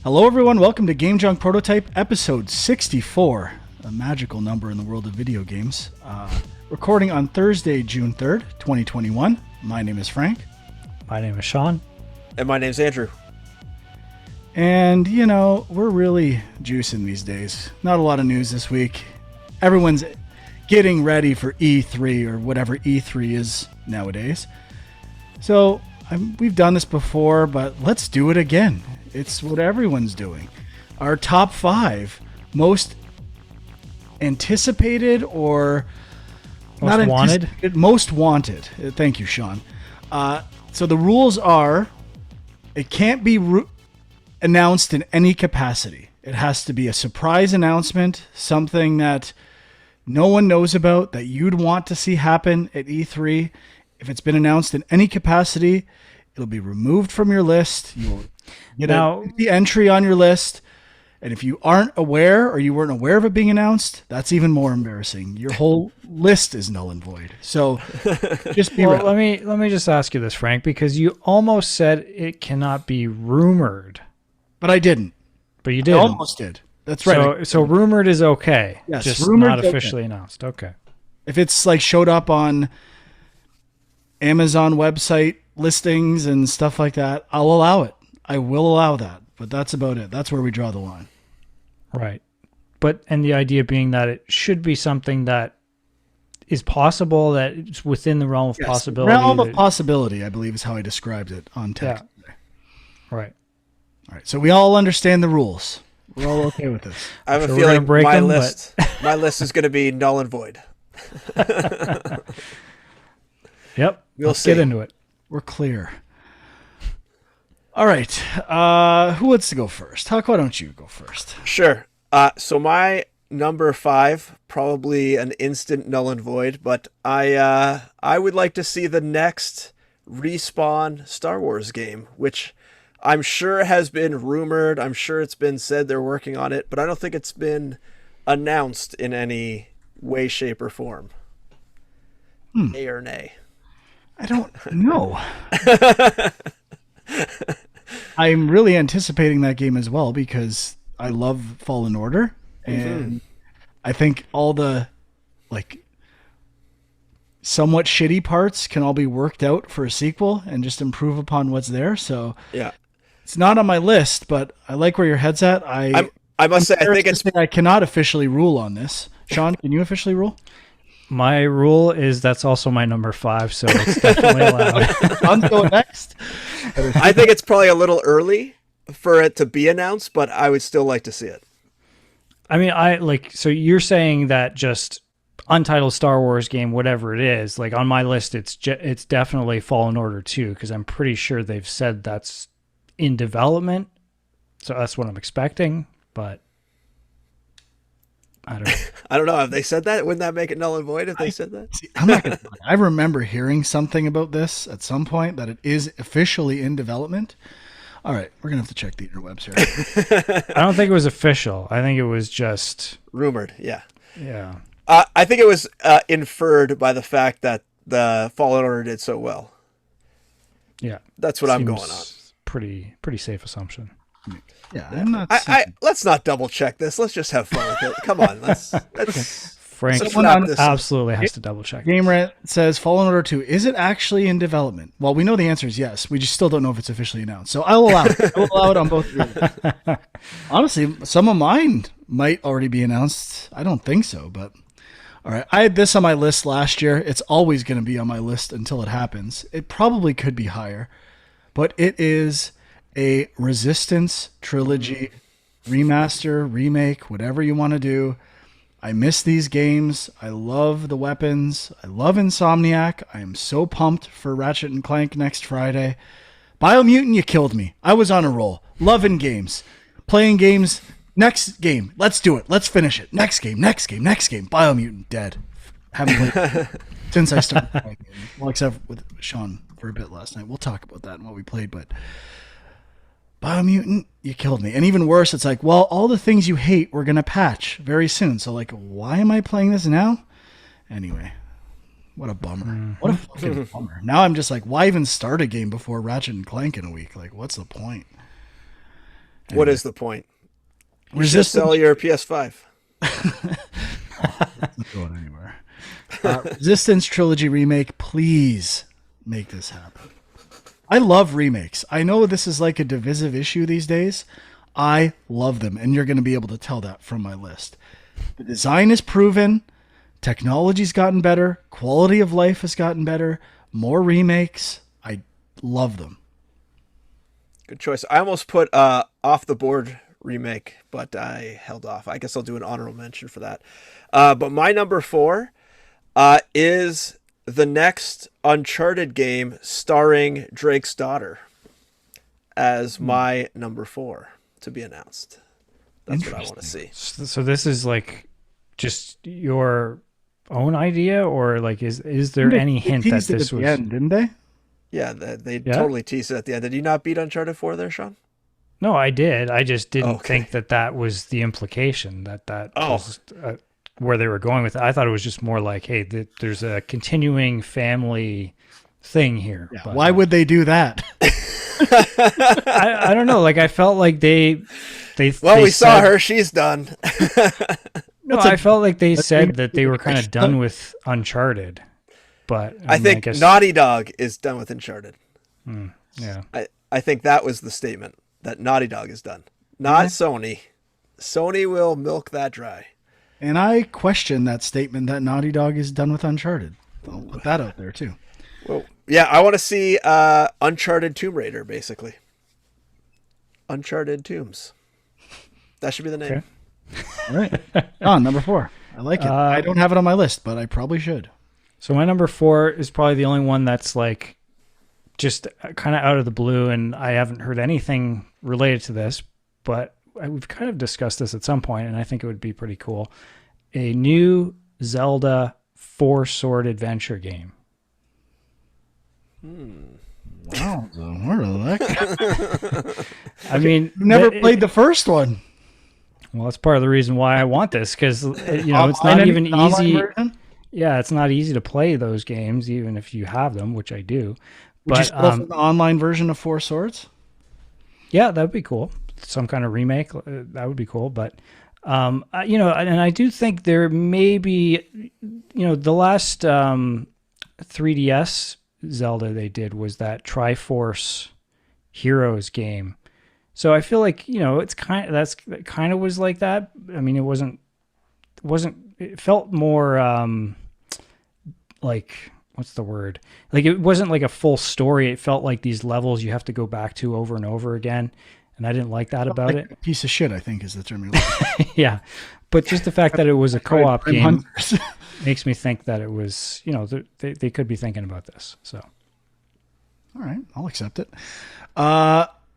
Hello everyone, welcome to Game Junk Prototype episode 64, a magical number in the world of video games. Recording on Thursday, June 3rd, 2021. My name is Frank. My name is Sean. And my name's Andrew. And, you know, we're really juicing these days. Not a lot of news this week. Everyone's getting ready for E3 or whatever E3 is nowadays. So, we've done this before, but let's do it again. It's what everyone's doing. Our top 5 most anticipated or most wanted. Most wanted. Thank you, Sean. So the rules are, it can't be announced in any capacity. It has to be a surprise announcement, something that no one knows about, that you'd want to see happen at E3. If it's been announced in any capacity, it'll be removed from your list. You'll get the entry on your list. And if you aren't aware or you weren't aware of it being announced, that's even more embarrassing. Your whole list is null and void. So just be ready. Let me just ask you this, Frank, because you almost said it cannot be rumored. But I didn't. But you did. I almost did. That's right. So rumored is okay. Yes, just rumored not is officially okay. announced. Okay. If it's like showed up on Amazon website listings and stuff like that, I'll allow it. I will allow that. But that's about it. That's where we draw the line. Right. And the idea being that it should be something that is possible, that it's within the realm of possibility. Realm of possibility, I believe, is how I described it on text. Yeah. Right. All right. So we all understand the rules. We're all okay with this. I have So a we're gonna feeling break my them, list my list is going to be null and void. Yep. We'll Let's see. get into it. We're clear. All right. Who wants to go first? Huck, why don't you go first? Sure. So my number 5, probably an instant null and void, but I would like to see the next Respawn Star Wars game, which I'm sure has been rumored. I'm sure it's been said they're working on it, but I don't think it's been announced in any way, shape, or form. Yay or nay? I don't know. I'm really anticipating that game as well because I love Fallen Order, and I think all the somewhat shitty parts can all be worked out for a sequel and just improve upon what's there. So Yeah. it's not on my list, but I like where your head's at. I must say, I think it's... I cannot officially rule on this. Sean, can you officially rule? My rule is that's also my number 5, so it's definitely allowed. I'm going next. I think it's probably a little early for it to be announced, but I would still like to see it. I mean, so you're saying that just untitled Star Wars game, whatever it is, like on my list, it's definitely Fallen Order 2, because I'm pretty sure they've said that's in development. So that's what I'm expecting, but I don't know. I don't know. Have they said that? Wouldn't that make it null and void if they said that? See, I'm not gonna lie. I remember hearing something about this at some point, that it is officially in development. All right, we're gonna have to check the interwebs here. I don't think it was official. I think it was just Rumored, yeah. Yeah. I think it was inferred by the fact that the Fallen Order did so well. Yeah. That's what I'm going on. Pretty safe assumption. Yeah, I'm not. Let's not double check this. Let's just have fun with it. Come on, let's Frank wrap this up. absolutely has to double check. Game Rant says Fallen Order 2, is it actually in development? Well, we know the answer is yes. We just still don't know if it's officially announced. So I'll allow it. I will allow it on both of you. Honestly, some of mine might already be announced. I don't think so, but all right. I had this on my list last year. It's always going to be on my list until it happens. It probably could be higher, but it is a Resistance trilogy remaster, remake, whatever you want to do. I miss these games. I love the weapons. I love Insomniac. I am so pumped for Ratchet and Clank next Friday. Biomutant, you killed me. I was on a roll. Loving games. Playing games. Next game. Let's do it. Let's finish it. Next game. Biomutant, dead. Haven't played since I started playing. Well, except with Sean for a bit last night. We'll talk about that and what we played, but Biomutant, you killed me. And even worse, it's like, well, all the things you hate we're going to patch very soon. So, like, why am I playing this now? Anyway, what a bummer. What a fucking bummer. Now I'm just like, why even start a game before Ratchet and Clank in a week? Like, what's the point? What is the point? You should Resistance. sell your PS5. It's not going anywhere. Resistance Trilogy remake, please make this happen. I love remakes. I know this is like a divisive issue these days. I love them, and you're going to be able to tell that from my list. The design is proven. Technology's gotten better. Quality of life has gotten better. More remakes. I love them. Good choice. I almost put Off the Board remake, but I held off. I guess I'll do an honorable mention for that. But my number 4 is the next Uncharted game starring Drake's daughter as my number 4 to be announced. That's what I want to see. So this is like just your own idea, or like is there any hint that this was? The end, didn't they? Yeah, they totally teased it at the end. Did you not beat Uncharted 4 there, Sean? No, I did. I just didn't think that was the implication that was where they were going with it. I thought it was just more like, hey, there's a continuing family thing here. Yeah, why would they do that? I don't know. Like I felt like they saw her. She's done. No, I felt like they said that they were kind of done with Uncharted. But I think Naughty Dog is done with Uncharted. Yeah. I think that was the statement, that Naughty Dog is done. Not Sony. Sony will milk that dry. And I question that statement that Naughty Dog is done with Uncharted. I'll put that out there too. Well, yeah, I want to see Uncharted Tomb Raider, basically. Uncharted Tombs. That should be the name. Okay. All right. Number 4. I like it. I don't have it on my list, but I probably should. So my number 4 is probably the only one that's like just kind of out of the blue, and I haven't heard anything related to this, but we've kind of discussed this at some point, and I think it would be pretty cool. A new Zelda 4-sword adventure game. Wow, where the heck? I mean, You never played the first one. Well, that's part of the reason why I want this, because it's not even easy. Yeah, it's not easy to play those games, even if you have them, which I do. Would you still an online version of Four Swords? Yeah, that would be cool. Some kind of remake, that would be cool. But and I do think there may be, the last 3DS Zelda they did was that Triforce Heroes game. So I feel like it kind of was like that. I mean, it felt more like, what's the word? Like it wasn't like a full story. It felt like these levels you have to go back to over and over again, and I didn't like that about it. A piece of shit, I think, is the term you're looking. Yeah, but just the fact that it was a co-op game makes me think that it was, they could be thinking about this. So, all right, I'll accept it.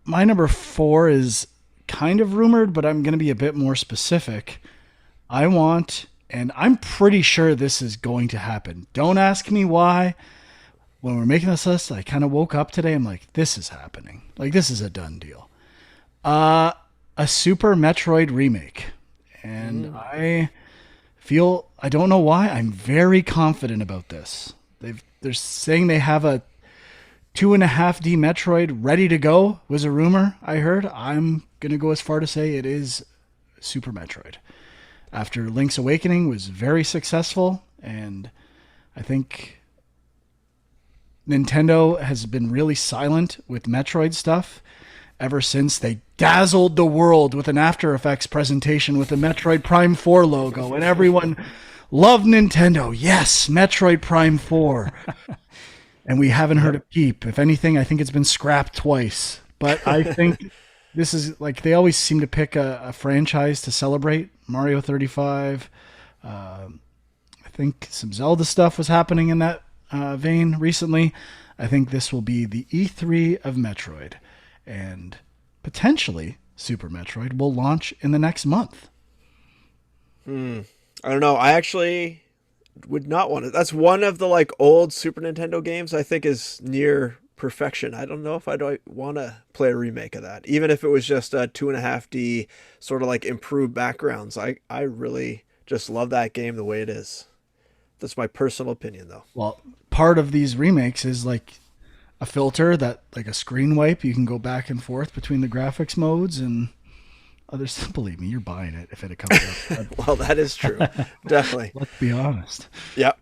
My number 4 is kind of rumored, but I'm going to be a bit more specific. I want, and I'm pretty sure this is going to happen. Don't ask me why. When we're making this list, I kind of woke up today. I'm like, this is happening. Like, this is a done deal. A Super Metroid remake. And I don't know why, I'm very confident about this. They're saying they have a 2.5D Metroid ready to go, was a rumor I heard. I'm going to go as far to say it is Super Metroid. After Link's Awakening was very successful, and I think Nintendo has been really silent with Metroid stuff ever since they dazzled the world with an After Effects presentation with the Metroid Prime 4 logo, and everyone loved Nintendo. Yes, Metroid Prime 4. And we haven't heard a peep. If anything, I think it's been scrapped twice. But I think this is like, they always seem to pick a franchise to celebrate. Mario 35. I think some Zelda stuff was happening in that vein recently. I think this will be the E3 of Metroid. And potentially Super Metroid will launch in the next month. I don't know. I actually would not want it. That's one of the like old Super Nintendo games I think is near perfection. I don't know if I'd want to play a remake of that, even if it was just a 2.5D sort of like improved backgrounds. I really just love that game the way it is. That's my personal opinion, though. Well, part of these remakes is like a filter that, like a screen wipe, you can go back and forth between the graphics modes, and others, believe me, you're buying it if it comes out. Well, that is true. Definitely. Let's be honest. Yep.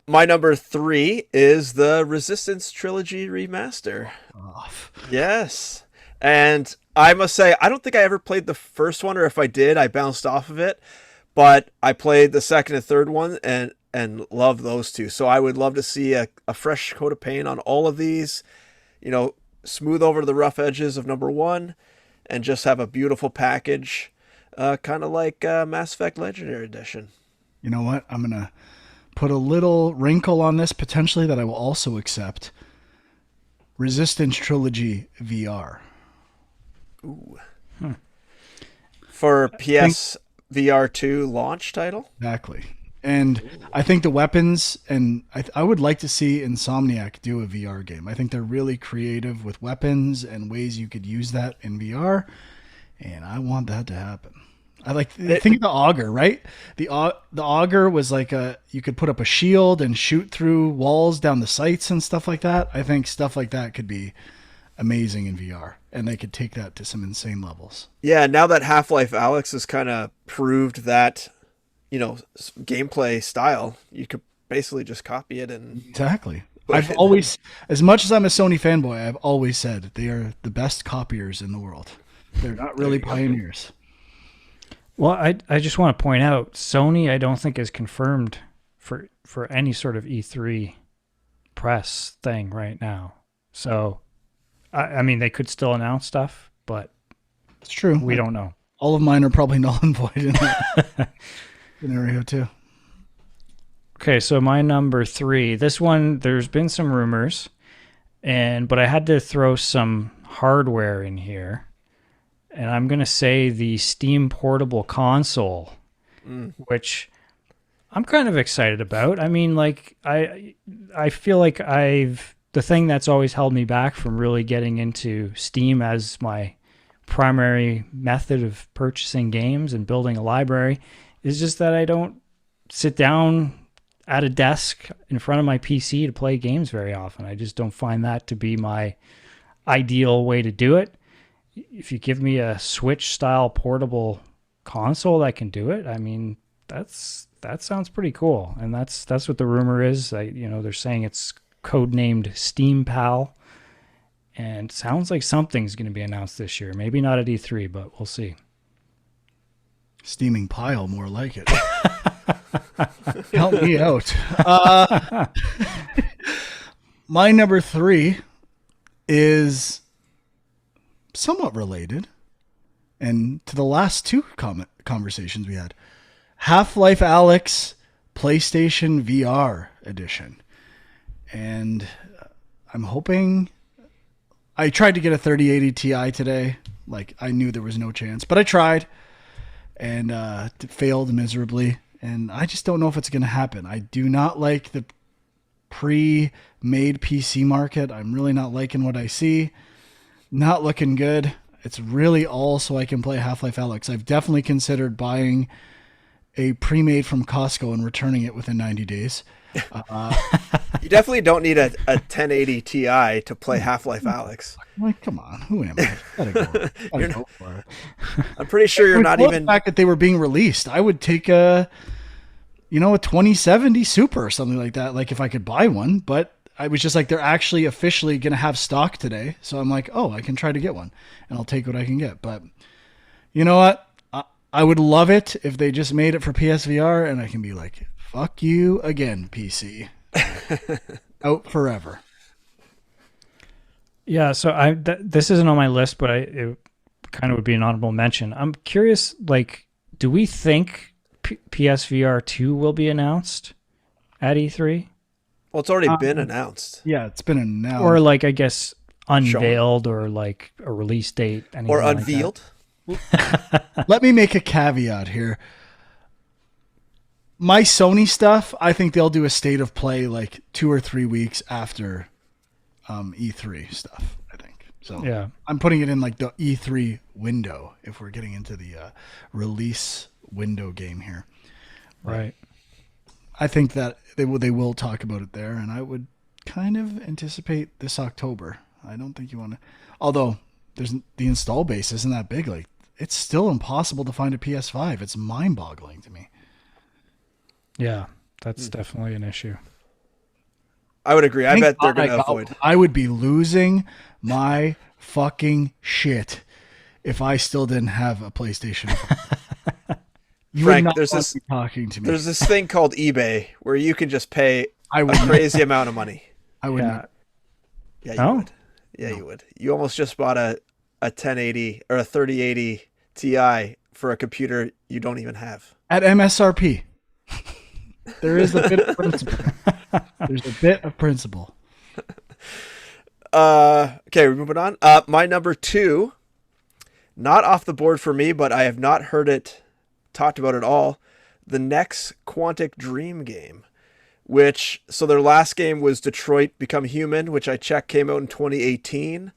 My number 3 is the Resistance Trilogy Remaster. Off. Yes. And I must say, I don't think I ever played the first one, or if I did, I bounced off of it. But I played the second and third one and loved those two. So I would love to see a fresh coat of paint on all of these, smooth over the rough edges of number 1, and just have a beautiful package, kind of like Mass Effect Legendary Edition. You know what? I'm going to put a little wrinkle on this potentially that I will also accept. Resistance Trilogy VR. Ooh. For PS VR 2 launch title? Exactly. And I think the weapons, and I would like to see Insomniac do a VR game. I think they're really creative with weapons and ways you could use that in VR, and I want that to happen. Think of the auger, right? The auger was like you could put up a shield and shoot through walls down the sights and stuff like that. I think stuff like that could be amazing in VR, and they could take that to some insane levels. Yeah, now that Half-Life Alyx has kind of proved that, gameplay style, you could basically just copy it and exactly. I've always, as much as I'm a Sony fanboy, I've always said they are the best copiers in the world. They're not really pioneers. Well, I just want to point out, Sony I don't think is confirmed for any sort of E3 press thing right now. So, I mean, they could still announce stuff, but it's true. We don't know. All of mine are probably null and void in that scenario too. Okay, so my number 3. This one, there's been some rumors, but I had to throw some hardware in here. And I'm going to say the Steam Portable Console, which I'm kind of excited about. I mean, like, I feel like the thing that's always held me back from really getting into Steam as my primary method of purchasing games and building a library is just that I don't sit down at a desk in front of my PC to play games very often. I just don't find that to be my ideal way to do it. If you give me a Switch-style portable console that can do it, I mean, that sounds pretty cool. And that's what the rumor is. They're saying it's codenamed Steam Pal, and sounds like something's going to be announced this year. Maybe not at E3, but we'll see. Steaming pile, more like it. Help me out. My number 3 is somewhat related, and to the last 2 conversations we had. Half-Life Alyx PlayStation VR edition. And I'm hoping... I tried to get a 3080 Ti today. Like, I knew there was no chance, but I tried, and it failed miserably. And I just don't know if it's going to happen. I do not like the pre-made PC market. I'm really not liking what I see. Not looking good. It's really all so I can play Half-Life Alyx. I've definitely considered buying a pre-made from Costco and returning it within 90 days. You definitely don't need a 1080 Ti to play Half-Life Alyx. Like, come on, who am I? Gotta go for it. I'm pretty sure you're not even... The fact that they were being released, I would take a 2070 Super or something like that, like if I could buy one, but I was just like, they're actually officially going to have stock today. So I'm like, oh, I can try to get one and I'll take what I can get. But you know what? I would love it if they just made it for PSVR and I can be like, fuck you again, PC. Out forever. Yeah, so this isn't on my list, but it kind of would be an honorable mention. I'm curious, like, do we think PSVR 2 will be announced at E3? Well, it's already been announced. Yeah, it's been announced. Or, like, I guess, unveiled or, like, a release date. Or unveiled. Let me make a caveat here. My Sony stuff, I think they'll do a state of play like 2 or 3 weeks after E3 stuff, I think. So yeah. I'm putting it in like the E3 window if we're getting into the release window game here. Right. I think that they will talk about it there, and I would kind of anticipate this October. I don't think you want to... Although the install base isn't that big. Like, it's still impossible to find a PS5. It's mind-boggling to me. Yeah, that's definitely an issue. I would agree. I Thank bet they're God going to avoid. I would be losing my fucking shit if I still didn't have a PlayStation 5. You would Frank, not there's want this to be talking to me. there's this thing called eBay where you can just pay I a would not. crazy amount of money. I would Yeah. not. Yeah, you No? would. Yeah, you would. You almost just bought a 1080 or a 3080 Ti for a computer you don't even have. At MSRP. There is a bit of principle. There's a bit of principle. Okay, we're moving on. My number 2, not off the board for me, but I have not heard it talked about at all. The next Quantic Dream game, so their last game was Detroit Become Human, which I checked came out in 2018.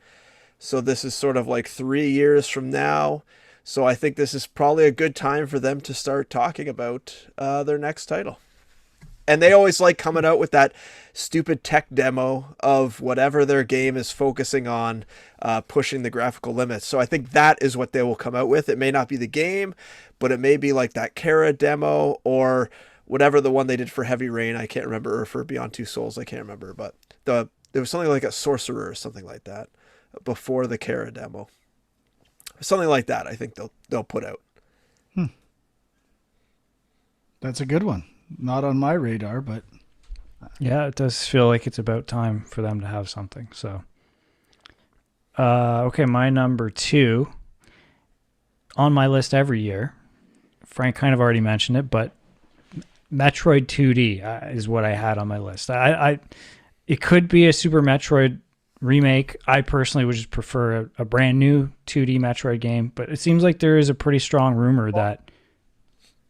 So this is sort of like 3 years from now. So I think this is probably a good time for them to start talking about their next title. And they always like coming out with that stupid tech demo of whatever their game is focusing on, pushing the graphical limits. So I think that is what they will come out with. It may not be the game, but it may be like that Kara demo or whatever the one they did for Heavy Rain. I can't remember, or for Beyond Two Souls. I can't remember, but there was something like a Sorcerer or something like that before the Kara demo. Something like that. I think they'll put out. That's a good one. Not on my radar, but Yeah, it does feel like it's about time for them to have something. So, okay, my number 2 on my list every year. Frank kind of already mentioned it, but Metroid 2D is what I had on my list. It could be a Super Metroid remake. I personally would just prefer a brand new 2D Metroid game, but it seems like there is a pretty strong rumor that.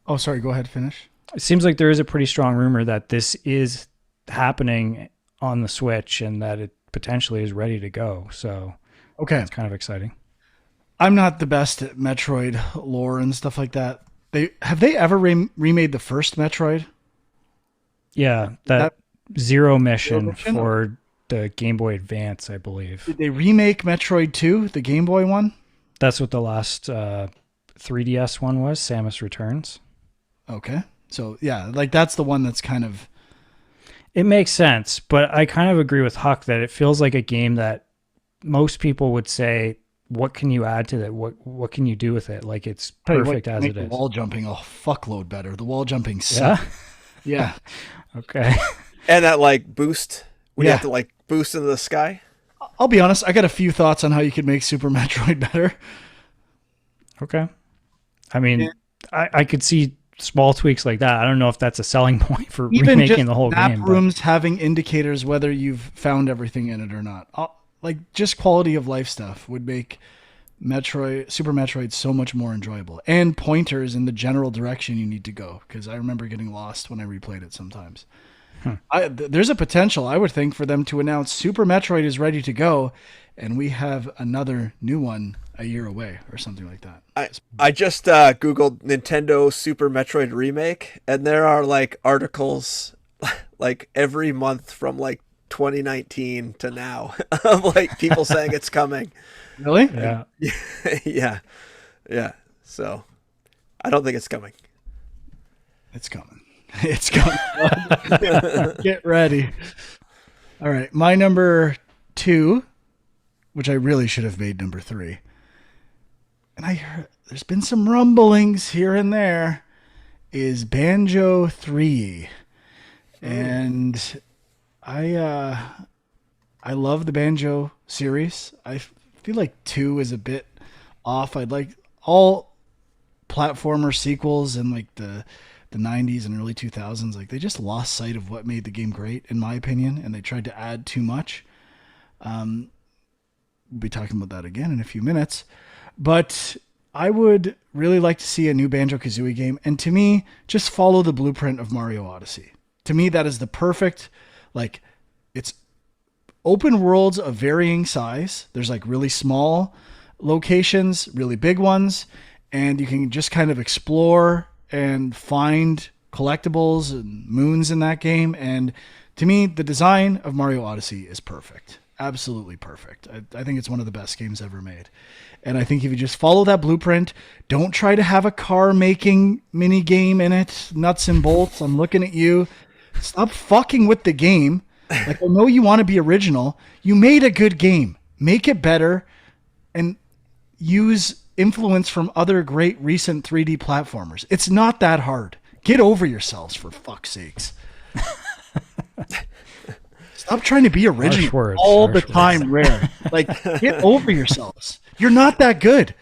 oh, sorry. Go ahead. Finish. It seems like there is a pretty strong rumor that this is happening on the Switch and that it potentially is ready to go. So Okay. it's kind of exciting. I'm not the best at Metroid lore and stuff like that. Have they ever remade the first Metroid? Yeah, that Zero mission Mission? for the Game Boy Advance, I believe. Did they remake Metroid 2, the Game Boy one? That's what the last 3DS one was, Samus Returns. Okay. So, yeah, like that's the one that's kind of... It makes sense, but I kind of agree with Huck that it feels like a game that most people would say, what can you add to that? What can you do with it? Like, it's perfect as make it the is. wall jumping a fuckload better. The wall jumping Yeah? sucked. Yeah. Okay. And that like boost, when you Yeah. have to like boost into the sky. I'll be honest, I got a few thoughts on how you could make Super Metroid better. Okay. I mean, I could see small tweaks like that. I don't know if that's a selling point for Even remaking just the whole map game. rooms having indicators whether you've found everything in it or not. Like just quality of life stuff would make Super Metroid so much more enjoyable, and pointers in the general direction you need to go, because I remember getting lost when I replayed it sometimes. There's a potential, I would think, for them to announce Super Metroid is ready to go and we have another new one a year away or something like that. I just Googled Nintendo Super Metroid Remake, and there are like articles like every month from like 2019 to now of like people saying it's coming. Really? Yeah. Yeah. So I don't think it's coming. It's coming. It's coming. Get ready. All right. My number 2, which I really should have made number 3. And I heard there's been some rumblings here and there, is Banjo 3. And I love the Banjo series. I feel like 2 is a bit off. I'd like all platformer sequels in like the 90s and early 2000s, like they just lost sight of what made the game great, in my opinion, and they tried to add too much. We'll be talking about that again in a few minutes, but I would really like to see a new Banjo-Kazooie game, and to me, just follow the blueprint of Mario Odyssey. To me, that is the perfect, like, it's open worlds of varying size. There's like really small locations, really big ones, and you can just kind of explore and find collectibles and moons in that game. And to me, the design of Mario Odyssey is perfect. absolutely perfect. I think it's one of the best games ever made. And I think if you just follow that blueprint, don't try to have a car making mini game in it, nuts and bolts. I'm looking at you. Stop fucking with the game. Like, I know you want to be original. You made a good game. Make it better and use influence from other great recent 3D platformers. It's not that hard. Get over yourselves, for fuck's sakes. Stop trying to be original all the time, Rare. Like, get over yourselves. You're not that good.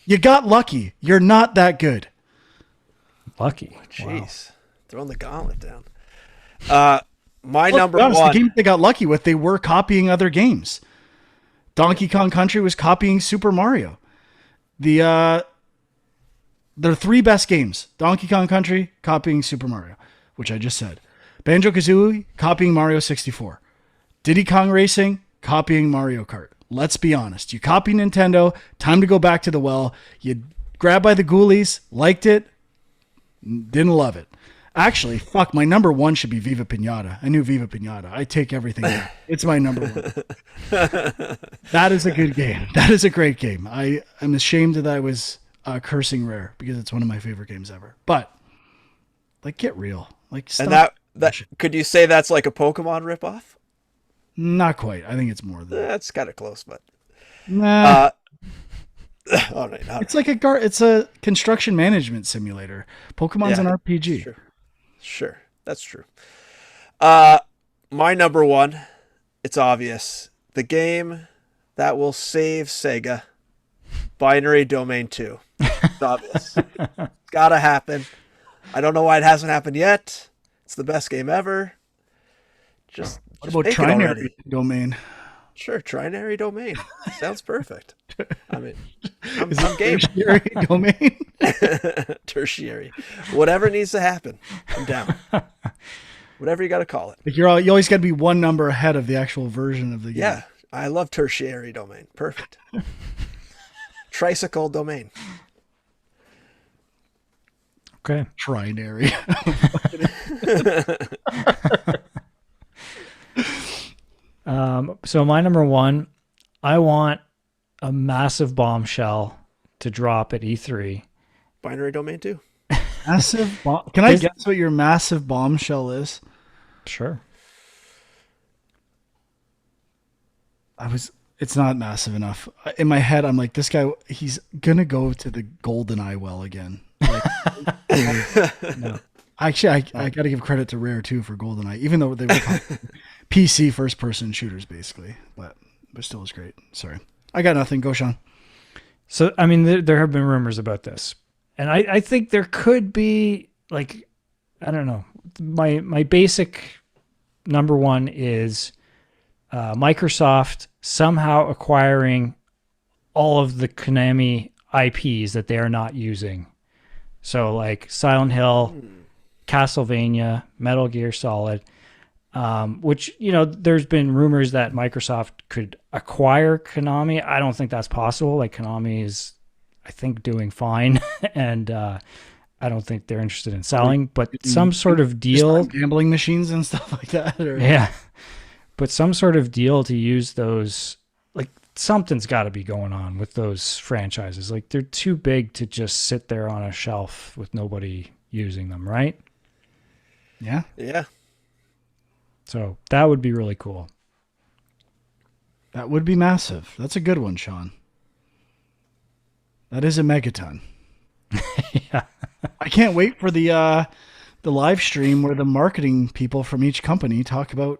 You got lucky. You're not that good. Lucky. Jeez. Wow. Throwing the gauntlet down. Number one. The game they got lucky with, they were copying other games. Donkey Kong Country was copying Super Mario. Their three best games: Donkey Kong Country, copying Super Mario, which I just said. Banjo-Kazooie, copying Mario 64. Diddy Kong Racing, copying Mario Kart. Let's be honest. You copy Nintendo, time to go back to the well. You grabbed by the ghoulies, liked it, didn't love it. Actually, fuck, my number one should be Viva Pinata. I knew Viva Pinata. I take everything back. It's my number one. That is a good game. That is a great game. I'm ashamed that I was cursing Rare because it's one of my favorite games ever. But, like, get real. Like, stop. And that could you say that's like a Pokemon ripoff? Not quite. I think it's more than that. That's kind of close, but nah. All right. It's like it's a construction management simulator. Pokemon's an RPG. Sure. That's true. My number one, it's obvious. The game that will save Sega, Binary Domain 2. It's obvious. Gotta happen. I don't know why it hasn't happened yet. It's the best game ever. What about Trinary Domain? Sure, Trinary Domain. Sounds perfect. I mean, I'm game. Tertiary Domain? Tertiary. Whatever needs to happen, I'm down. Whatever you got to call it. Like you always got to be one number ahead of the actual version of the game. Yeah, I love Tertiary Domain. Perfect. Tricycle Domain. Okay. Trinary. So my number one, I want a massive bombshell to drop at E3. Binary Domain 2. Massive bomb. Can I guess what your massive bombshell is? Sure. It's not massive enough. In my head, I'm like, this guy, he's gonna go to the GoldenEye well again. Like, no. Actually, I got to give credit to Rare too for GoldenEye, even though they were PC first-person shooters basically, but still was great. Sorry, I got nothing. Go, Sean. So, I mean, there have been rumors about this, and I think there could be, like, I don't know. My basic number one is Microsoft somehow acquiring all of the Konami IPs that they are not using. So, like Silent Hill, Castlevania, Metal Gear Solid, which, there's been rumors that Microsoft could acquire Konami. I don't think that's possible. Like, Konami is, I think, doing fine, and I don't think they're interested in selling, but some sort of deal. Gambling machines and stuff like that. Or... Yeah. But some sort of deal to use those, like, something's got to be going on with those franchises. Like, they're too big to just sit there on a shelf with nobody using them, right? Yeah. Yeah. So that would be really cool. That would be massive. That's a good one, Sean. That is a megaton. Yeah. I can't wait for the live stream where the marketing people from each company talk about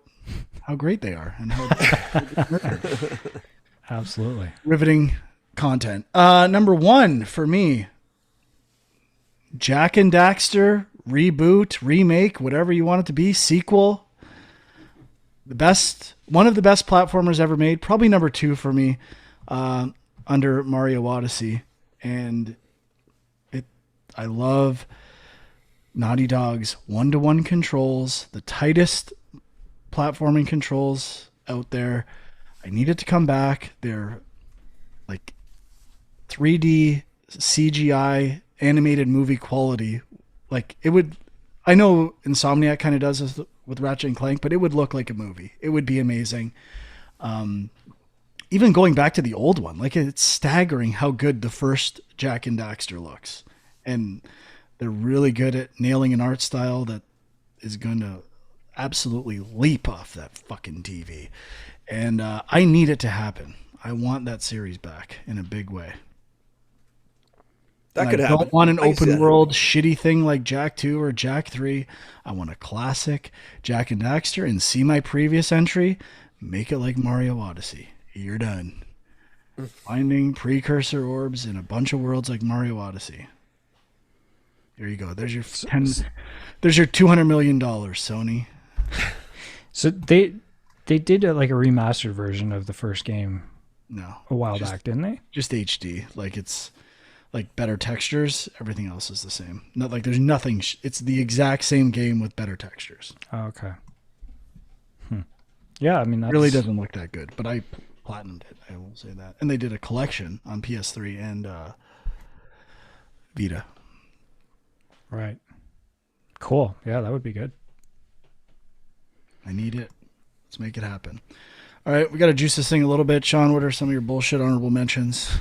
how great they are and how Absolutely. Riveting content. Number one for me, Jack and Daxter reboot, remake, whatever you want it to be, sequel. One of the best platformers ever made. Probably number two for me, under Mario Odyssey. And I love Naughty Dog's one-to-one controls, the tightest platforming controls out there. I need it to come back. They're like 3D CGI animated movie quality. Like, it would, I know Insomniac kind of does this with Ratchet and Clank, but it would look like a movie. It would be amazing. Even going back to the old one, like it's staggering how good the first Jack and Daxter looks. And they're really good at nailing an art style that is going to absolutely leap off that fucking TV. And I need it to happen. I want that series back in a big way. That could I happen. don't want an I can see open that. world shitty thing like Jack 2 or Jack 3. I want a classic Jack and Daxter, and see my previous entry. Make it like Mario Odyssey. You're done. Finding precursor orbs in a bunch of worlds like Mario Odyssey. There you go. There's your there's your $200 million, Sony. So they did like a remastered version of the first game No, a while back, didn't they? just HD. Like it's like better textures. Everything else is the same. Not like there's nothing. It's the exact same game with better textures. Oh, okay. Yeah, I mean It that's really doesn't look that good, but I platinumed it. I will say that. And they did a collection on PS3 and Vita. right. Cool. Yeah, that would be good. I need it. Let's make it happen. All right, we got to juice this thing a little bit. Sean, what are some of your bullshit honorable mentions?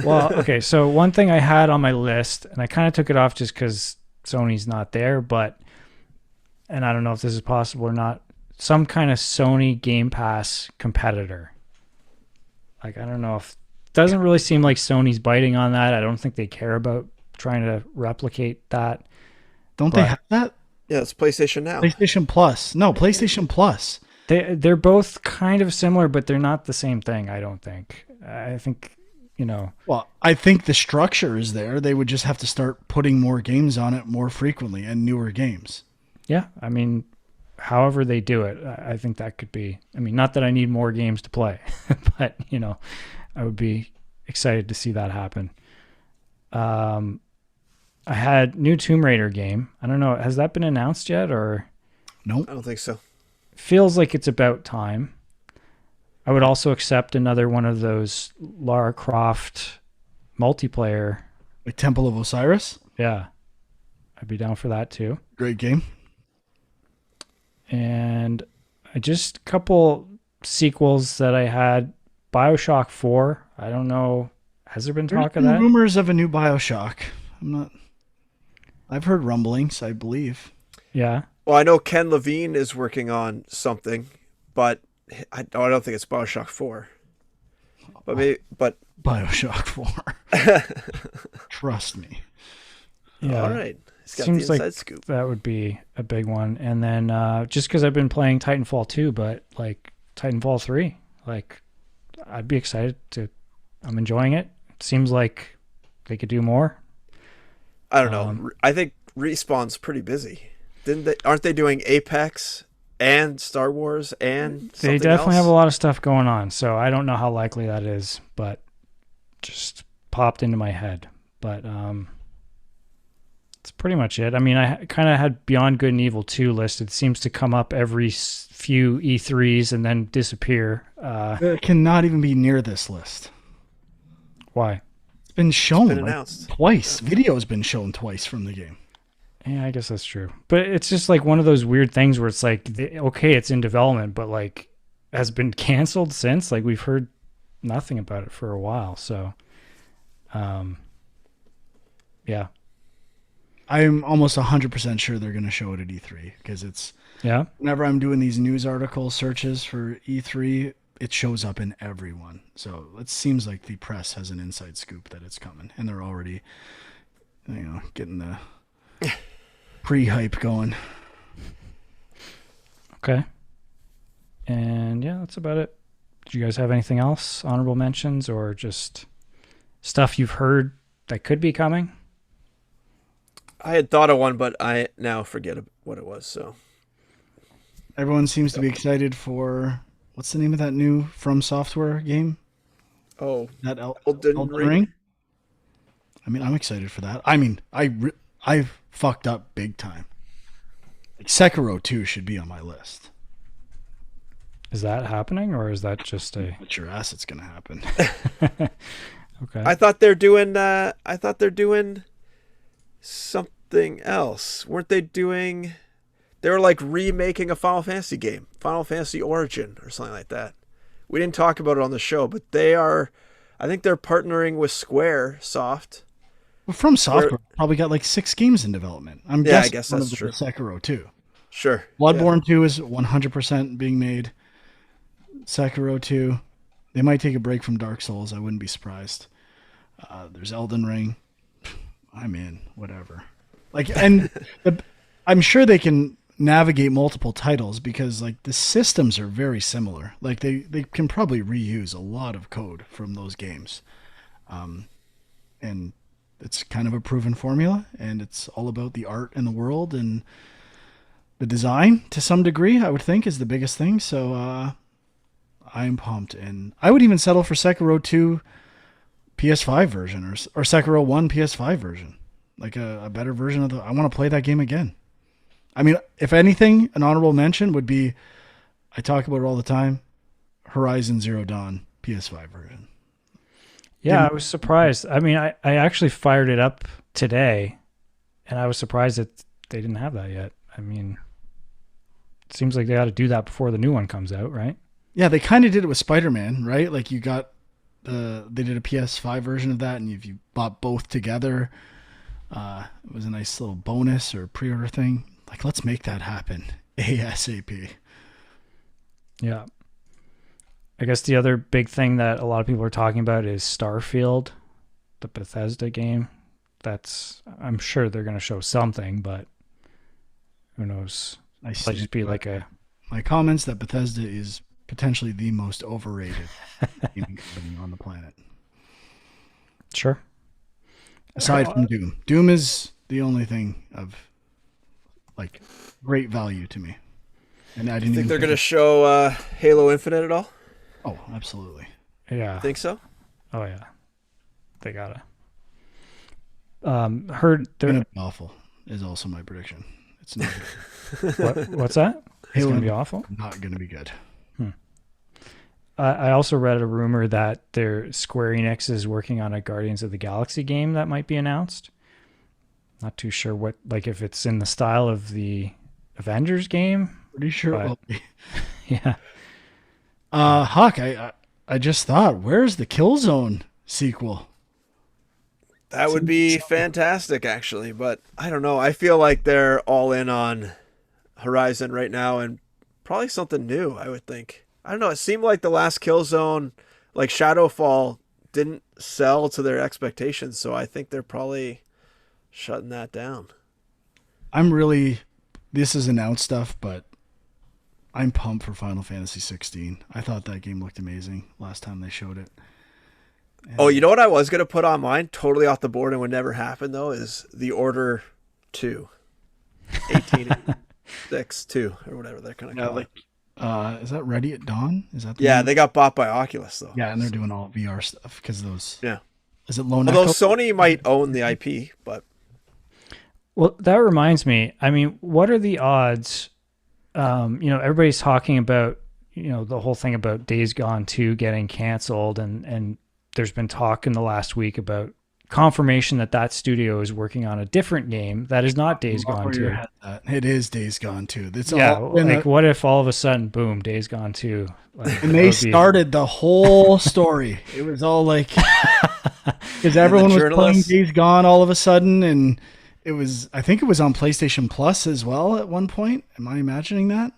Well, okay. So one thing I had on my list, and I kind of took it off just because Sony's not there, and I don't know if this is possible or not, some kind of Sony Game Pass competitor. Like, I don't know if, doesn't really seem like Sony's biting on that. I don't think they care about trying to replicate that. Don't they have that? Yeah, it's PlayStation Now. PlayStation Plus. No, PlayStation Plus. They're both kind of similar, but they're not the same thing, I don't think. I think, Well, I think the structure is there. They would just have to start putting more games on it more frequently and newer games. yeah, I mean, however they do it, I think that could be, I mean, not that I need more games to play, but, I would be excited to see that happen. I had new Tomb Raider game. I don't know. Has that been announced yet, or Nope. I don't think so. feels like it's about time? I would also accept another one of those Lara Croft multiplayer. Like Temple of Osiris. Yeah, I'd be down for that too. Great game. And I just a couple sequels that I had. BioShock 4. I don't know. Has there been talk of that? Rumors of a new BioShock. I've heard rumblings, I believe. Yeah. Well, I know Ken Levine is working on something, but I don't think it's BioShock 4. But BioShock 4. Trust me. Yeah. all right. He's got Seems the inside like scoop. that would be a big one. And then just because I've been playing Titanfall 2, but like Titanfall 3, like I'd be excited to. I'm enjoying it. Seems like they could do more. I don't know. I think Respawn's pretty busy. Aren't they doing Apex and Star Wars and something They definitely else? have a lot of stuff going on, so I don't know how likely that is, but just popped into my head. But that's pretty much it. I mean, I kind of had Beyond Good and Evil 2 listed. It seems to come up every few E3s and then disappear. It cannot even be near this list. Why? It's been shown been like, announced. twice. Video's been shown twice from the game. Yeah, I guess that's true. But it's just like one of those weird things where it's like, okay, it's in development, but like has been canceled since. Like we've heard nothing about it for a while. So, yeah. I'm almost 100% sure they're going to show it at E3 because it's Yeah. whenever I'm doing these news article searches for E3, it shows up in everyone. So it seems like the press has an inside scoop that it's coming, and they're already, getting the pre-hype going. Okay. And yeah, that's about it. Do you guys have anything else? Honorable mentions or just stuff you've heard that could be coming? I had thought of one, but I now forget what it was. So Everyone seems to be excited for what's the name of that new From Software game? That Elden Ring. I mean, I'm excited for that. I mean, I fucked up big time. Like Sekiro 2 should be on my list. Is that happening or is that just a But your ass, it's gonna happen. okay? I thought they're doing. Something else. Weren't they doing? They were like remaking a Final Fantasy game, Final Fantasy Origin or something like that, we didn't talk about it on the show, but I think they're partnering with Square Soft. Well, From Software probably got like 6 games in development. I'm Yeah, I guessing guess one that's of them true. is Sekiro 2. Sure. Bloodborne 2 is 100% being made. Sekiro 2. They might take a break from Dark Souls. I wouldn't be surprised. There's Elden Ring. I'm in. Whatever. Like, and I'm sure they can navigate multiple titles because like the systems are very similar. Like they can probably reuse a lot of code from those games. And it's kind of a proven formula, and it's all about the art and the world and the design to some degree, I would think, is the biggest thing. So I'm pumped, and I would even settle for Sekiro 2 PS5 version or Sekiro 1 PS5 version, like a better version of I want to play that game again. I mean, if anything, an honorable mention would be, I talk about it all the time, Horizon Zero Dawn PS5 version. Yeah, I was surprised. I mean, I actually fired it up today, and I was surprised that they didn't have that yet. I mean, it seems like they ought to do that before the new one comes out, right? Yeah, they kind of did it with Spider-Man, right? Like you got they did a PS5 version of that, and if you bought both together, it was a nice little bonus or pre-order thing. Like, let's make that happen ASAP. Yeah. I guess the other big thing that a lot of people are talking about is Starfield, the Bethesda game. I'm sure they're going to show something, but who knows? I Might see. just be like My comments that Bethesda is potentially the most overrated gaming company on the planet. Sure. Aside from Doom. Doom is the only thing of like great value to me. And I didn't Think even they're going to show Halo Infinite at all? Oh, absolutely. Yeah. Think so? Oh yeah. They gotta. Heard It's gonna there. be awful is also my prediction. It's not good. What's that? It's Halo gonna be awful. Not gonna be good. I also read a rumor that Square Enix is working on a Guardians of the Galaxy game that might be announced. Not too sure what, like if it's in the style of the Avengers game. Pretty sure it But- will be. Yeah. Huck, I just thought, where's the Killzone sequel? That would be fantastic, actually. But I don't know. I feel like they're all in on Horizon right now, and probably something new, I would think. I don't know. It seemed like the last Killzone, like Shadowfall, didn't sell to their expectations. So I think they're probably shutting that down. This is announced stuff, but I'm pumped for Final Fantasy 16. I thought that game looked amazing last time they showed it. Oh, you know what I was going to put on mine, totally off the board and would never happen, though, is The Order 2. 1886 2, or whatever they're going to call it. Is that Ready at Dawn? Is that the Yeah, one? they got bought by Oculus, though. Yeah, and they're doing all VR stuff because those. Yeah. Is it Lone Although Echo? Sony might own the IP, but Well, that reminds me. I mean, what are the odds? Everybody's talking about, the whole thing about Days Gone 2 getting canceled, and there's been talk in the last week about confirmation that studio is working on a different game that is not Days Gone 2. It is Days Gone 2. It's Yeah, all been like what if all of a sudden, boom, Days Gone 2? Like, and they started the whole story. It was all like because everyone was playing journalists? Days Gone all of a sudden, and I think it was on PlayStation Plus as well at one point. Am I imagining that?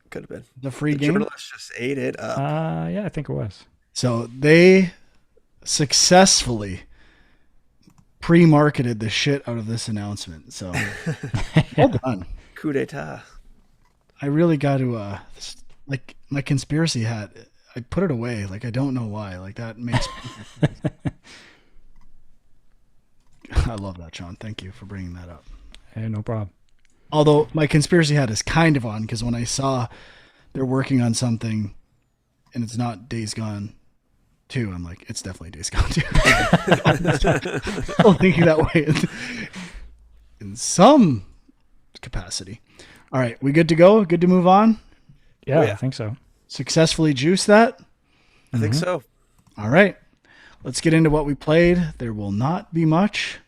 could have been. The free The game. journalists just ate it up. Yeah, I think it was. So they successfully pre-marketed the shit out of this announcement. So well done. Coup d'etat. I really got to like my conspiracy hat. I put it away. Like I don't know why. Like that makes. I love that, Sean. Thank you for bringing that up. Hey, no problem. Although my conspiracy hat is kind of on because when I saw they're working on something and it's not Days Gone 2, I'm like, it's definitely Days Gone 2. I'm thinking that way in some capacity. All right, we good to go? Good to move on? Yeah, yeah. I think so. Successfully juice that? I think so. All right. Let's get into what we played. There will not be much.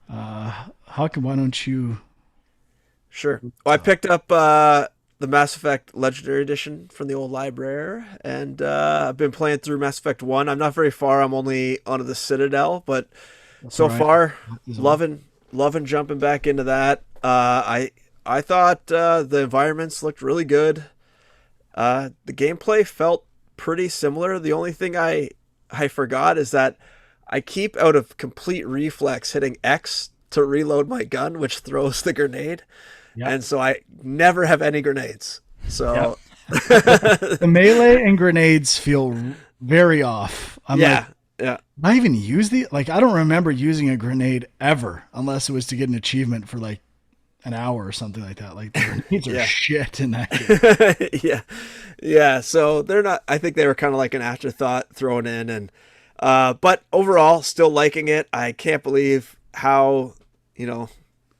Huck, why don't you... Sure. Well, I picked up the Mass Effect Legendary Edition from the old library, and I've been playing through Mass Effect 1. I'm not very far. I'm only onto the Citadel, but so far, loving jumping back into that. I thought the environments looked really good. The gameplay felt pretty similar. The only thing I forgot is that I keep out of complete reflex hitting X to reload my gun, which throws the grenade. Yep. And so I never have any grenades. So the melee and grenades feel very off. Yeah. I even use I don't remember using a grenade ever unless it was to get an achievement for like an hour or something like that. Like the grenades are shit in that game. Yeah. So they're not. I think they were kind of like an afterthought thrown in, and but overall, still liking it. I can't believe how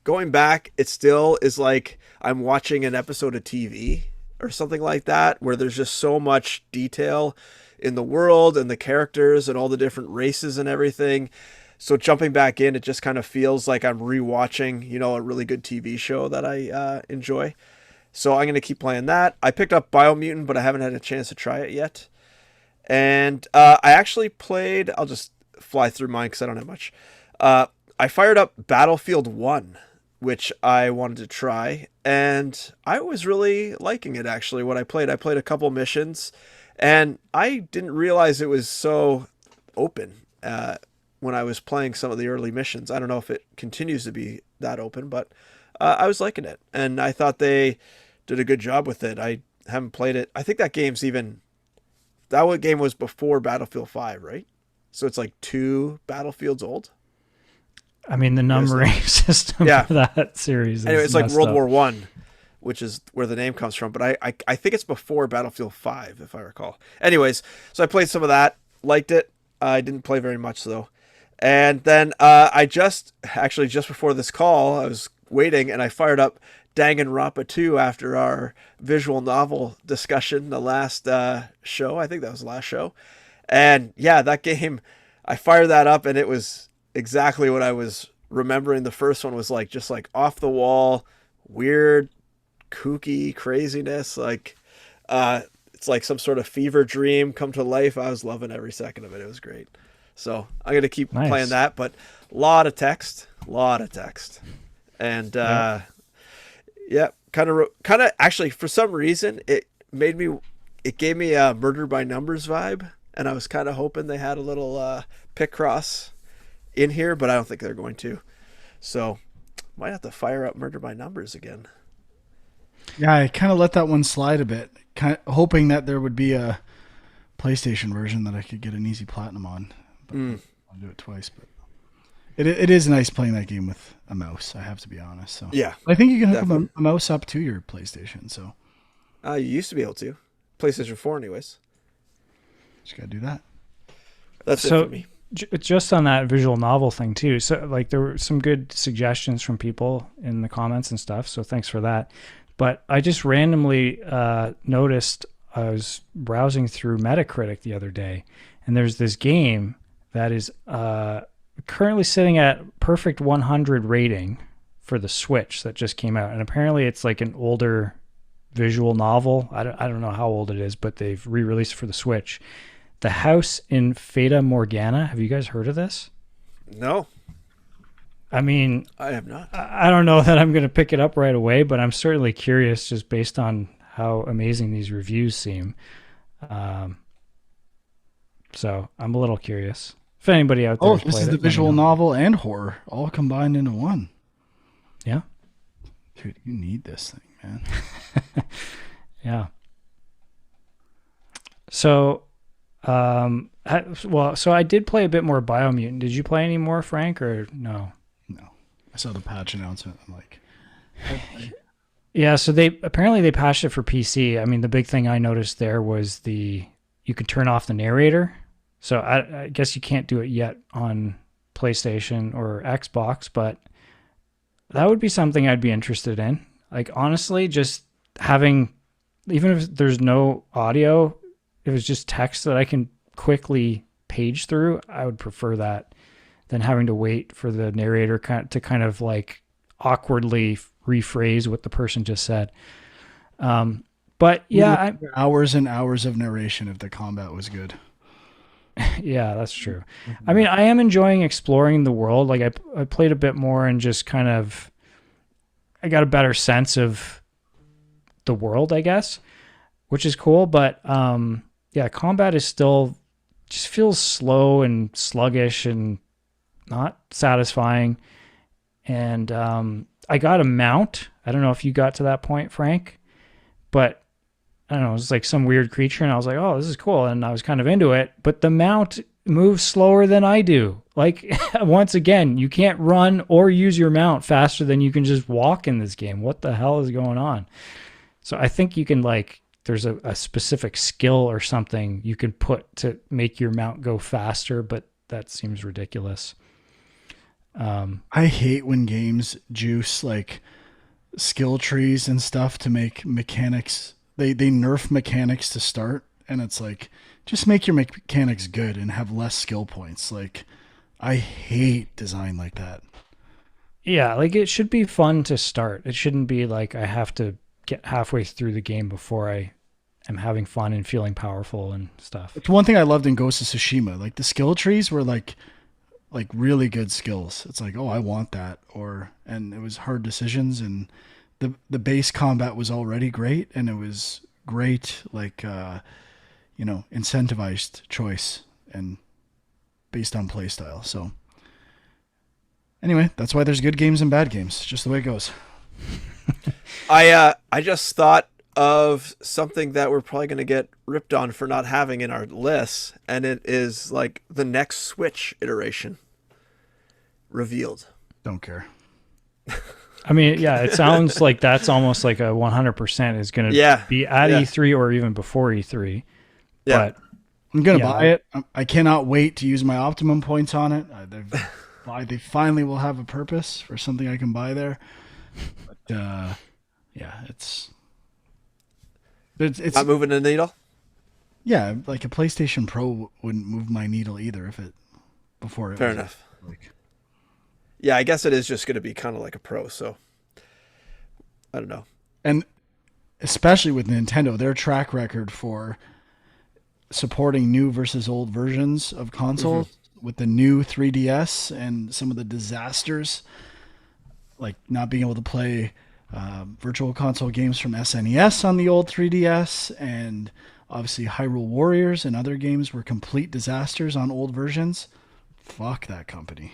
going back, it still is like I'm watching an episode of TV or something like that, where there's just so much detail in the world and the characters and all the different races and everything. So jumping back in, it just kind of feels like I'm rewatching, a really good TV show that I enjoy. So I'm going to keep playing that. I picked up Biomutant, but I haven't had a chance to try it yet. And I actually played, I'll just fly through mine because I don't have much. I fired up Battlefield 1, which I wanted to try, and I was really liking it, actually, what I played. I played a couple missions, and I didn't realize it was so open when I was playing some of the early missions. I don't know if it continues to be that open, but I was liking it, and I thought they did a good job with it. I haven't played it. I think that game was before Battlefield 5, right? So it's like 2 Battlefields old. I mean, the numbering system for that series. Anyway, it's like World War One, which is where the name comes from. But I think it's before Battlefield 5, if I recall. Anyways, so I played some of that, liked it. I didn't play very much though. And then just before this call, I was waiting and I fired up Danganronpa 2 after our visual novel discussion, the last show. I think that was the last show. And yeah, that game, I fired that up and it was exactly what I was remembering. The first one was like just like off the wall, weird, kooky craziness. Like it's like some sort of fever dream come to life. I was loving every second of it. It was great. So I'm gonna keep playing that, but a lot of text, and kind of actually for some reason it gave me a Murder by Numbers vibe, and I was kind of hoping they had a little Picross in here, but I don't think they're going to. So might have to fire up Murder by Numbers again. Yeah, I kind of let that one slide a bit, kind of hoping that there would be a PlayStation version that I could get an easy platinum on. But I'll do it twice, but it is nice playing that game with a mouse, I have to be honest. So yeah, I think you can hook a mouse up to your PlayStation. So you used to be able to. PlayStation 4 anyways. Just gotta do that. That's it for me. Just on that visual novel thing too. So like there were some good suggestions from people in the comments and stuff. So thanks for that. But I just randomly noticed I was browsing through Metacritic the other day, and there's this game that is currently sitting at perfect 100 rating for the Switch that just came out. And apparently it's like an older visual novel. I don't know how old it is, but they've re-released it for the Switch. The House in Fata Morgana. Have you guys heard of this? No. I mean, I have not. I don't know that I'm going to pick it up right away, but I'm certainly curious just based on how amazing these reviews seem. So I'm a little curious. If anybody out there, this is the visual novel and horror all combined into one. Yeah, dude, you need this thing, man. Yeah. So. So I did play a bit more Biomutant. Did you play any more, Frank, or no? No. I saw the patch announcement. I'm like, okay. Yeah. So they patched it for PC. I mean, the big thing I noticed there was you could turn off the narrator. So I guess you can't do it yet on PlayStation or Xbox, but that would be something I'd be interested in. Like, honestly, just having, even if there's no audio, if it's just text that I can quickly page through, I would prefer that than having to wait for the narrator to kind of like awkwardly rephrase what the person just said. But yeah, Hours and hours of narration if the combat was good. yeah, that's true. I mean, I am enjoying exploring the world. Like I played a bit more and just kind of, I got a better sense of the world, I guess, which is cool. But yeah, combat is still just feels slow and sluggish and not satisfying. And I got a mount. I don't know if you got to that point, Frank, but I don't know, it was like some weird creature, and I was like, oh, this is cool. And I was kind of into it, but the mount moves slower than I do. Like, once again, you can't run or use your mount faster than you can just walk in this game. What the hell is going on? So I think you can, like, there's a specific skill or something you can put to make your mount go faster, but that seems ridiculous. I hate when games juice like skill trees and stuff to make mechanics. They nerf mechanics to start, and it's like, just make your mechanics good and have less skill points. Like, I hate design like that. Yeah, like it should be fun to start. It shouldn't be like I have to get halfway through the game before I am having fun and feeling powerful and stuff. It's one thing I loved in Ghost of Tsushima. Like the skill trees were like really good skills. It's like, oh, I want that, and it was hard decisions, and the base combat was already great, and it was great, like incentivized choice and based on playstyle. So anyway, that's why there's good games and bad games. Just the way it goes. I just thought of something that we're probably going to get ripped on for not having in our list, and it is like the next Switch iteration revealed. Don't care. I mean, yeah, it sounds like that's almost like a 100% is going to be at E3 or even before E3. Yeah. But I'm going to buy it. I cannot wait to use my Optimum points on it. They finally will have a purpose for something I can buy there. But yeah, it's not moving the needle. Yeah, like a PlayStation Pro wouldn't move my needle either before it. Fair enough. Yeah, I guess it is just going to be kind of like a Pro, so I don't know. And especially with Nintendo, their track record for supporting new versus old versions of consoles with the new 3DS and some of the disasters, like not being able to play virtual console games from SNES on the old 3DS, and obviously Hyrule Warriors and other games were complete disasters on old versions. Fuck that company.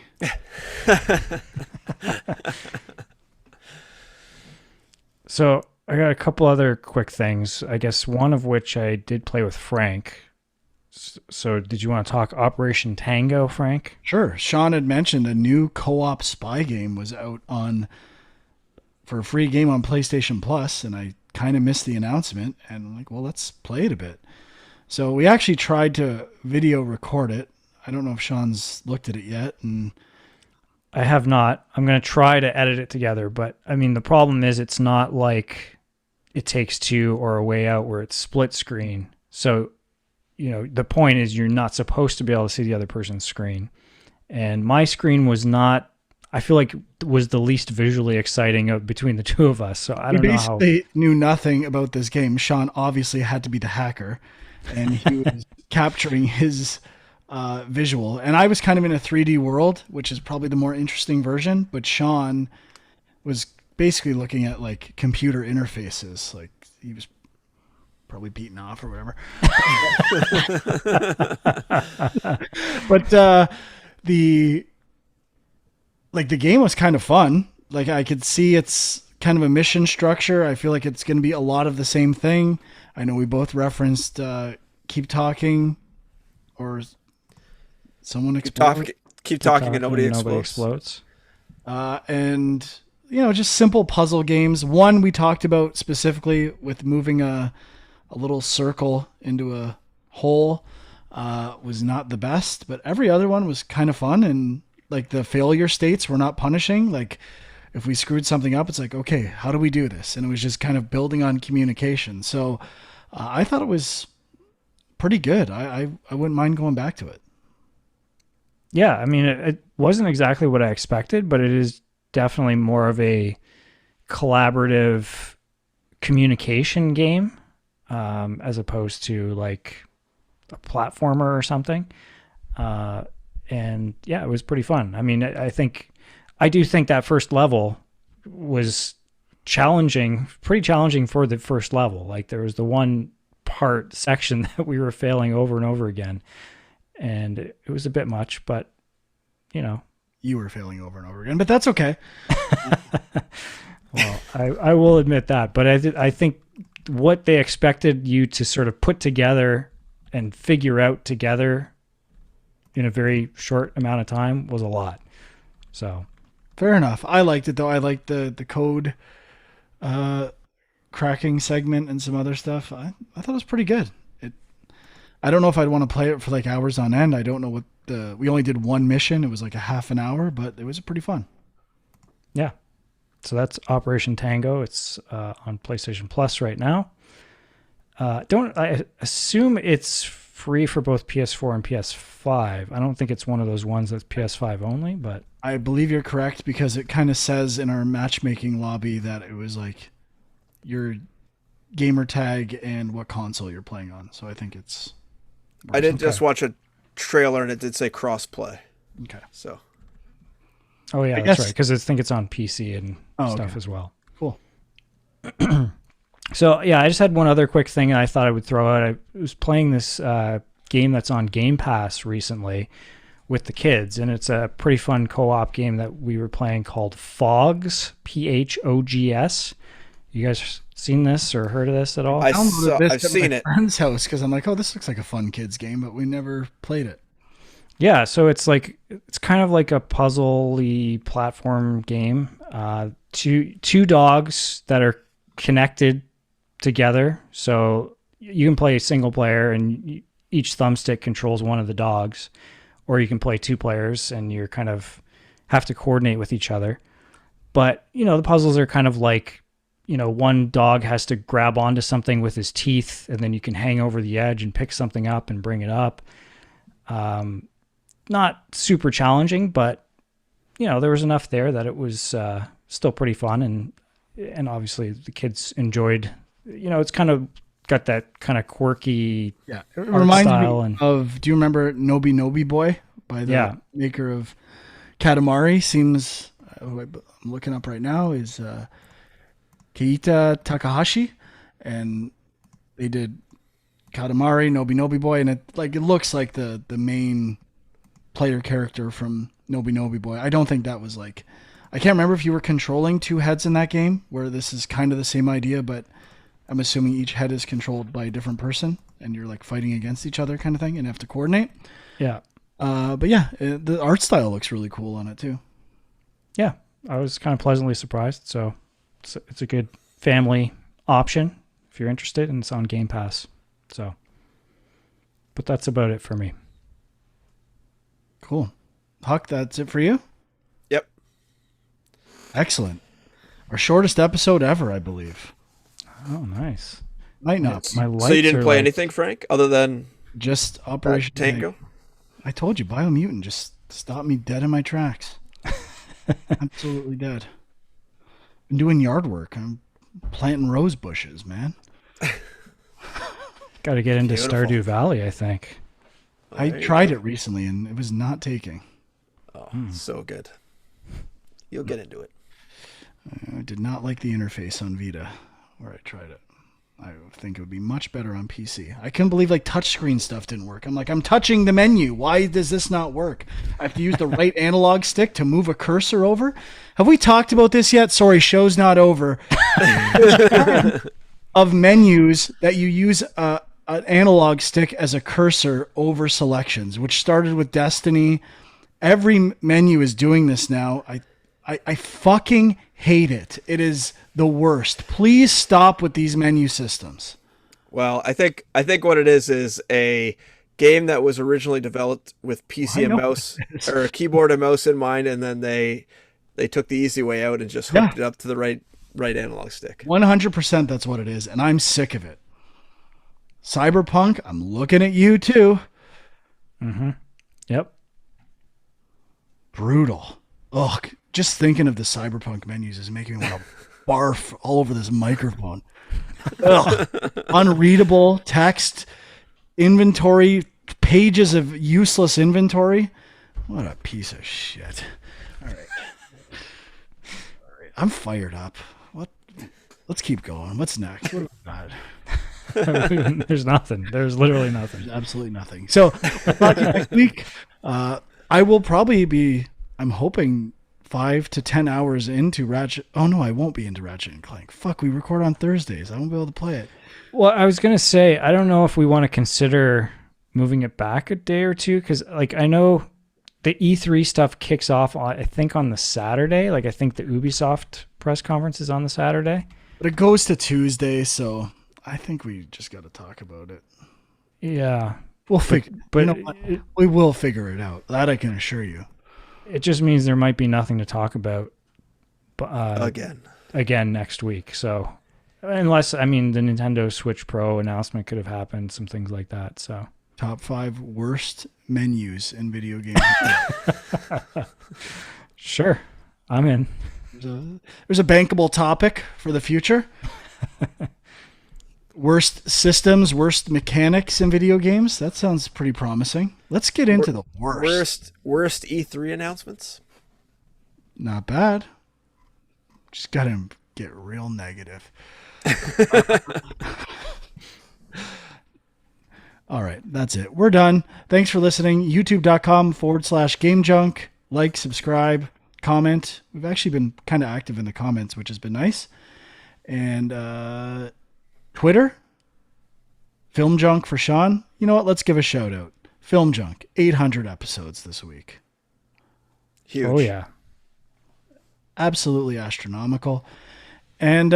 So I got a couple other quick things. I guess one of which I did play with Frank. So did you want to talk Operation Tango, Frank? Sure. Sean had mentioned a new co-op spy game was out for a free game on PlayStation Plus, and I kind of missed the announcement, and I'm like, well, let's play it a bit. So we actually tried to video record it. I don't know if Sean's looked at it yet. And I have not. I'm going to try to edit it together, but I mean, the problem is it's not like It Takes Two or A Way Out where it's split screen. So, the point is you're not supposed to be able to see the other person's screen. And my screen was not, I feel like was the least visually exciting between the two of us. So I don't know how. He basically knew nothing about this game. Sean obviously had to be the hacker, and he was capturing his visual. And I was kind of in a 3D world, which is probably the more interesting version. But Sean was basically looking at like computer interfaces. Like he was probably beaten off or whatever. But the game was kind of fun. Like I could see it's kind of a mission structure. I feel like it's going to be a lot of the same thing. I know we both referenced Keep Talking, or someone explodes. Keep talking and nobody explodes. And just simple puzzle games. One we talked about specifically with moving a little circle into a hole was not the best, but every other one was kind of fun, and like the failure states were not punishing. Like if we screwed something up, it's like, okay, how do we do this? And it was just kind of building on communication. So I thought it was pretty good. I wouldn't mind going back to it. Yeah, I mean, it wasn't exactly what I expected, but it is definitely more of a collaborative communication game, as opposed to like a platformer or something. And yeah, it was pretty fun. I mean, I do think that first level was challenging, pretty challenging for the first level. Like there was the one part section that we were failing over and over again, and it was a bit much, but you know, you were failing over and over again, but that's okay. Well, I will admit that, but I think what they expected you to sort of put together and figure out together in a very short amount of time was a lot. So fair enough. I liked it though. I liked the code cracking segment and some other stuff. I thought it was pretty good. I don't know if I'd want to play it for like hours on end. I don't know what we only did one mission. It was like a half an hour, but it was pretty fun. Yeah. So that's Operation Tango. It's on PlayStation Plus right now. I assume it's free for both PS4 and PS5. I don't think it's one of those ones that's PS5 only, but I believe you're correct because it kind of says in our matchmaking lobby that it was like your gamer tag and what console you're playing on. So I think it's. I did just watch a trailer and it did say crossplay. Okay. So. Oh yeah, that's right. Because I think it's on PC and stuff as well. Cool. So yeah, I just had one other quick thing I thought I would throw out. I was playing this game that's on Game Pass recently with the kids, and it's a pretty fun co-op game that we were playing called PHOGS, PHOGS. You guys seen this or heard of this at all? I've seen it. Friend's house because I'm like, oh, this looks like a fun kids game, but we never played it. Yeah, so it's kind of like a puzzle-y platform game. Two dogs that are connected together. So you can play single player and each thumbstick controls one of the dogs, or you can play two players and you're kind of have to coordinate with each other. But, the puzzles are kind of like, one dog has to grab onto something with his teeth and then you can hang over the edge and pick something up and bring it up. Not super challenging, but there was enough there that it was still pretty fun, and obviously the kids enjoyed. It's kind of got that kind of quirky. Yeah, it reminds me of. Do you remember Nobi Nobi Boy by the maker of Katamari? Seems I'm looking up right now is Keita Takahashi, and they did Katamari, Nobi Nobi Boy, and it looks like the main player character from Nobi Nobi Boy. I don't think that was I can't remember if you were controlling two heads in that game, where this is kind of the same idea, but I'm assuming each head is controlled by a different person and you're fighting against each other kind of thing and have to coordinate. Yeah. But yeah, the art style looks really cool on it too. Yeah. I was kind of pleasantly surprised. So it's a good family option if you're interested, and it's on Game Pass. So, but that's about it for me. Cool. Huck, that's it for you? Yep. Excellent. Our shortest episode ever, I believe. Oh, nice. Might not. My lights so you didn't play anything, Frank, other than just Operation Tango? I told you, Biomutant just stopped me dead in my tracks. Absolutely dead. Been doing yard work. I'm planting rose bushes, man. Got to get into Stardew Valley, I think. I tried it recently and it was not taking. Oh, so good. You'll get into it. I did not like the interface on Vita where I tried it. I think it would be much better on PC. I couldn't believe touchscreen stuff didn't work. I'm I'm touching the menu. Why does this not work? I have to use the right analog stick to move a cursor over. Have we talked about this yet? Sorry, show's not over. Of menus that you use an analog stick as a cursor over selections, which started with Destiny. Every menu is doing this now. I fucking hate it. It is the worst. Please stop with these menu systems. Well, I think what it is a game that was originally developed with PC and mouse or keyboard and mouse in mind, and then they took the easy way out and just hooked it up to the right analog stick. 100% that's what it is, and I'm sick of it. Cyberpunk, I'm looking at you too. Mm-hmm. Yep. Brutal. Ugh. Just thinking of the Cyberpunk menus is making me want to barf all over this microphone. Ugh. Unreadable text, inventory, pages of useless inventory. What a piece of shit. All right. I'm fired up. What? Let's keep going. What's next? What have we got? There's nothing. There's literally nothing. There's absolutely nothing. So we'll talk to you next week. I will probably be, I'm hoping, 5 to 10 hours into Ratchet. Oh, no, I won't be into Ratchet and Clank. Fuck, we record on Thursdays. I won't be able to play it. Well, I was going to say, I don't know if we want to consider moving it back a day or two, because like I know the E3 stuff kicks off, I think, on the Saturday. Like I think the Ubisoft press conference is on the Saturday. But it goes to Tuesday, so I think we just got to talk about it. Yeah. We'll figure, but you know what? We will figure it out. That I can assure you. It just means there might be nothing to talk about again next week. So unless, I mean, the Nintendo Switch Pro announcement could have happened, some things like that. So top 5 worst menus in video games. Sure, I'm in. There's a bankable topic for the future. Worst systems, worst mechanics in video games. That sounds pretty promising. Let's get into the worst. Worst E3 announcements? Not bad. Just got to get real negative. All right, that's it. We're done. Thanks for listening. YouTube.com/GameJunk. Like, subscribe, comment. We've actually been kind of active in the comments, which has been nice. And Twitter, Film Junk for Sean. You know what? Let's give a shout out. Film Junk, 800 episodes this week. Huge. Oh, yeah. Absolutely astronomical. And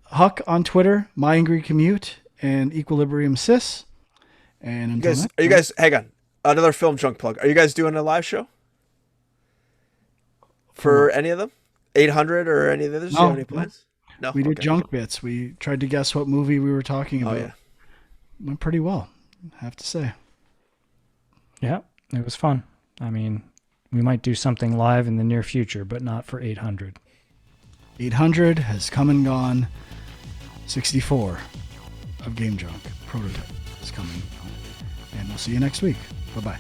Huck on Twitter, My Angry Commute, and Equilibrium Sis. And until are you guys, hang on. Another Film Junk plug. Are you guys doing a live show? For any of them? 800 or any of the others? Do you have any plans? No. We did junk bits. We tried to guess what movie we were talking about. Oh, yeah. Went pretty well, I have to say. Yeah, it was fun. I mean, we might do something live in the near future, but not for 800. 800 has come and gone. 64 of Game Junk prototype is coming. And we'll see you next week. Bye-bye.